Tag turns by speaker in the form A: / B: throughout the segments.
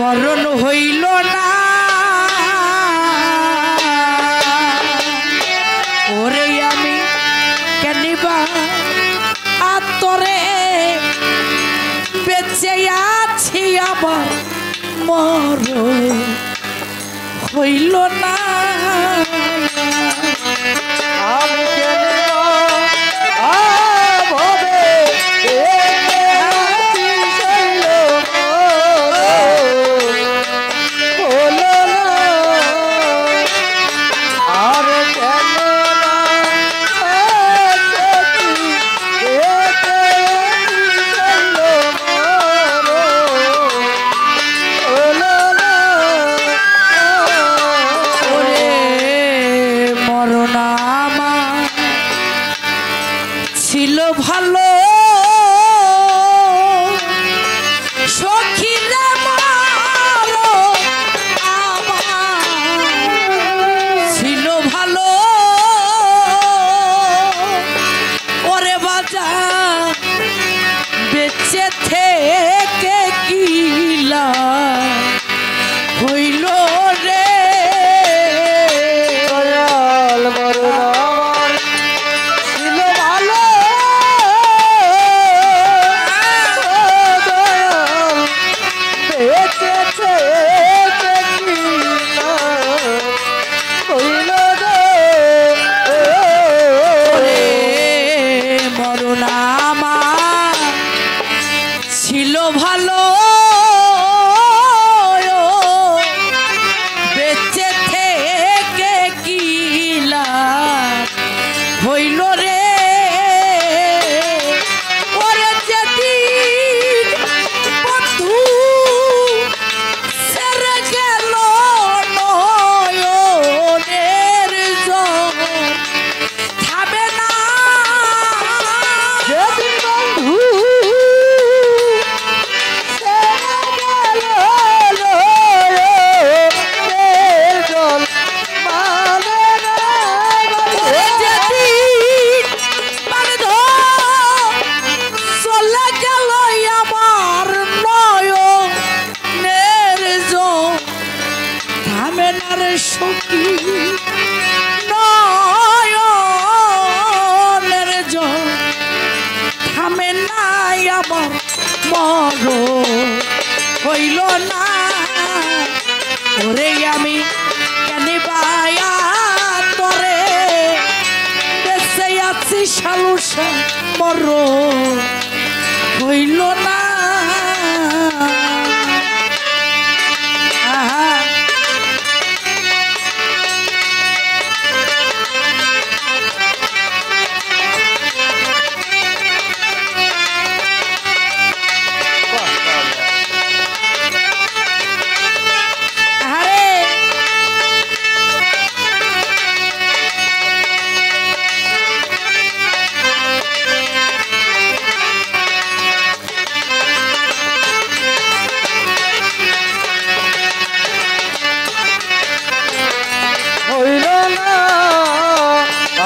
A: মরণ হইল না ওরে আমি কেনিবা আতরে বেঁচে আছি আবার মরণ হইল না ছিল ভালো সখীরা মারো আমার ছিল ভালো ওরে বাজা বেঁচে থেকে কিলা হইল রে ছিল ভালো বেঁচে থেকে কিলা হইল রে ওরে যেদিন বন্ধু সেরে গেল নয়নের জল থামে না যেদিন বন্ধু সখী নয়নের জল থামে নাই আমার মরণ হইল না ওরে আমি কেনিবা আতরে বেঁচে আছি সালুসা মরণ হইল না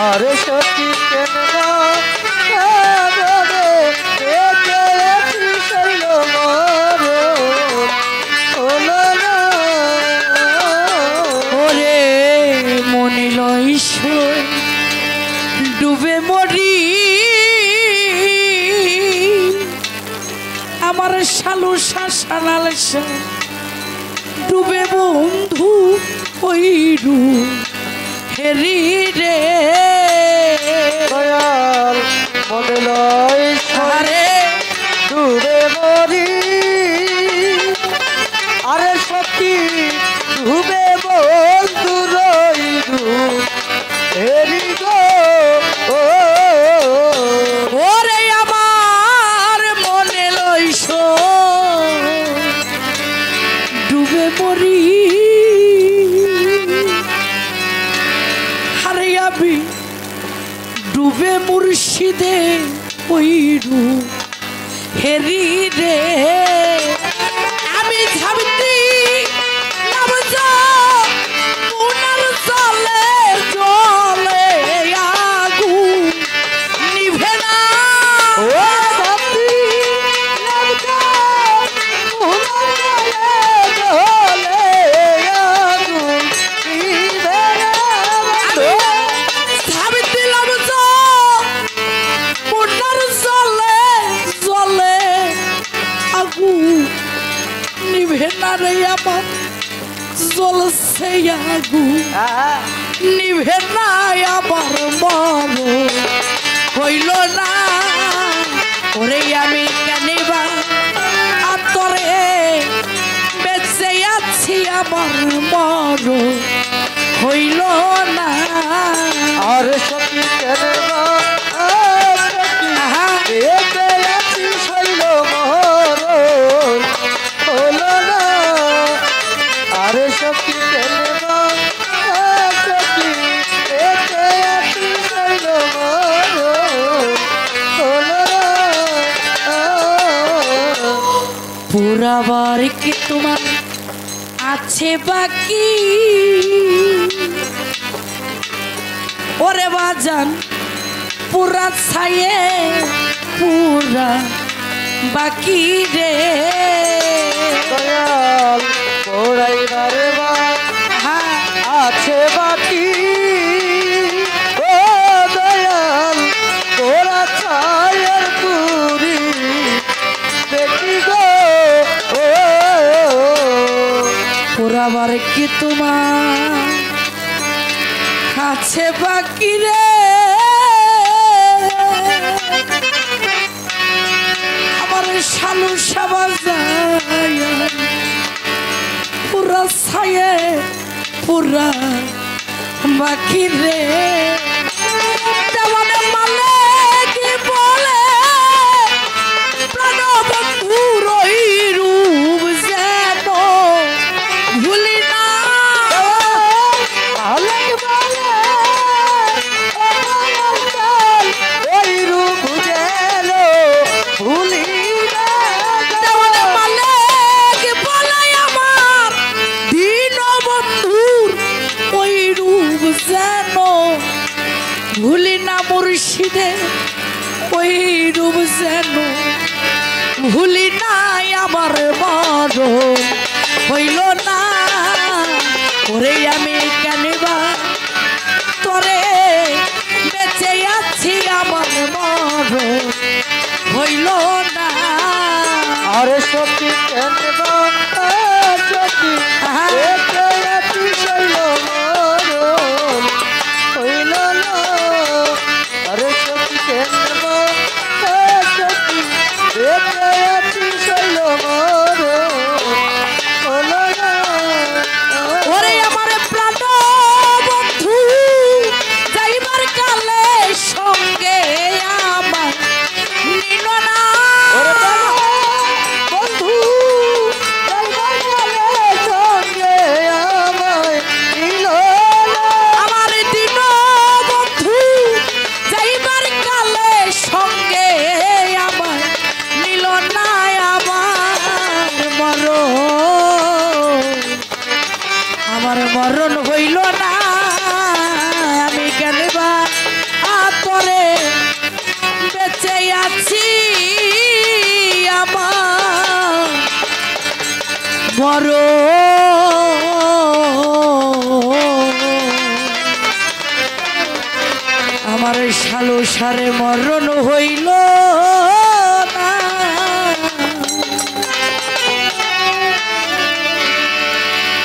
B: আরে সখী কেন
A: ওরে মনে লয় ডুবে মরি আমার শালু শাসানাল ডুবে বন্ধু ওইরু হেরি রে
B: দয়াল মনে লয়
A: আরে
B: ডুবে মরি আরে সখী ডুবে বন্ধু রইরু হেরি গো
A: ওরে আমার মনে লইস ডুবে মরি আরে আমি ডুবে মুর্শিদে ওইরু হেরি রে আমি ঝাবতি নামজ উনার জলে জলে আগুন নিভে না
B: ও ঝাবতি নামজ উনার জলে
A: রে আমার জ্বলছে আগুন নিভে না আমার মন হইল না ওরে আমি কেনিবা আতরে বেঁচে আছি আমার মন হইল না
B: আর সখী কেন শৈল মহরণ হলো না আর সখী কেন সখী শৈল মহরণ হলো না
A: পুরাবার কি তোমার আছে বাকি ওরে বাজান পুরা ছায়ে পুরা বাকি রে
B: দয়াল পড়াইবার
A: হ্যাঁ
B: আছে বাকি ও দয়াল তোরা ছায়ের পুরি দেখি গো ও
A: পুরাবার কি তোমার আছে বাকি রে আমার শালু সাবাজায় পুরা ছায়ে পুরা বাকি রে দেওয়ানে মালে কি বলে প্রাণবন্ধু রই রূপ যেন ভুলি না
B: ওই রূপ যেন ভুলি না
A: দেওয়ানে মালে কি বলে আমার দীন বন্ধুর ওই রূপ যেন ভুলি না মুর্শিদে ওই রূপ যেন ভুলি নাই আমার মরণ হইল না ওরে আমি কেনিবা তোরে বেঁচে আছি আমার মরণ হইল না
B: আরে সখী কেন সখী শৈল মরণ হইল না আরে সখী কেন সখী শৈল মরণ হইল না
A: ওরে আমার প্রাণ বন্ধু যাইবার কালে সঙ্গে আমার নিল না
B: বন্ধু সঙ্গে আমায় নিল
A: আমার দিন বন্ধু যাইবার কালে সঙ্গে আমার নিল না আমার মরণ হইল না আমি কেনবা আতরে বেঁচে আছি আমার আমার শালু সারে মরণ হইল